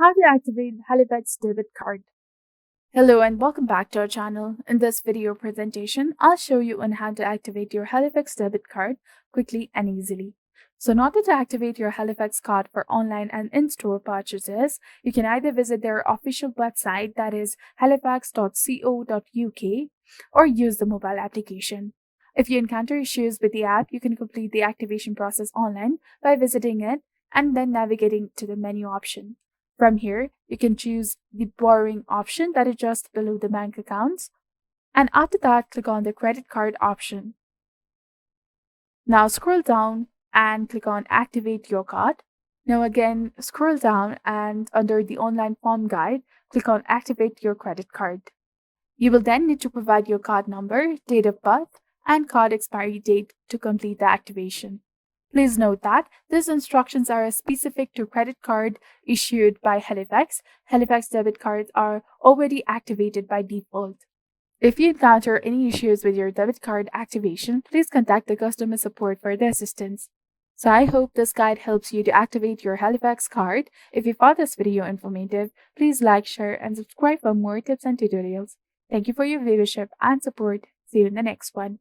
How to activate Halifax Debit Card. Hello and welcome back to our channel. In this video presentation, I'll show you on how to activate your Halifax Debit Card quickly and easily. So in order to activate your Halifax card for online and in-store purchases, you can either visit their official website, that is halifax.co.uk, or use the mobile application. If you encounter issues with the app, you can complete the activation process online by visiting it and then navigating to the menu option. From here, you can choose the borrowing option, that is just below the bank accounts. And after that, click on the credit card option. Now scroll down and click on activate your card. Now again, scroll down and under the online form guide, click on activate your credit card. You will then need to provide your card number, date of birth, and card expiry date to complete the activation. Please note that these instructions are specific to credit card issued by Halifax. Halifax debit cards are already activated by default. If you encounter any issues with your debit card activation, please contact the customer support for the assistance. So I hope this guide helps you to activate your Halifax card. If you found this video informative, please like, share, and subscribe for more tips and tutorials. Thank you for your viewership and support. See you in the next one.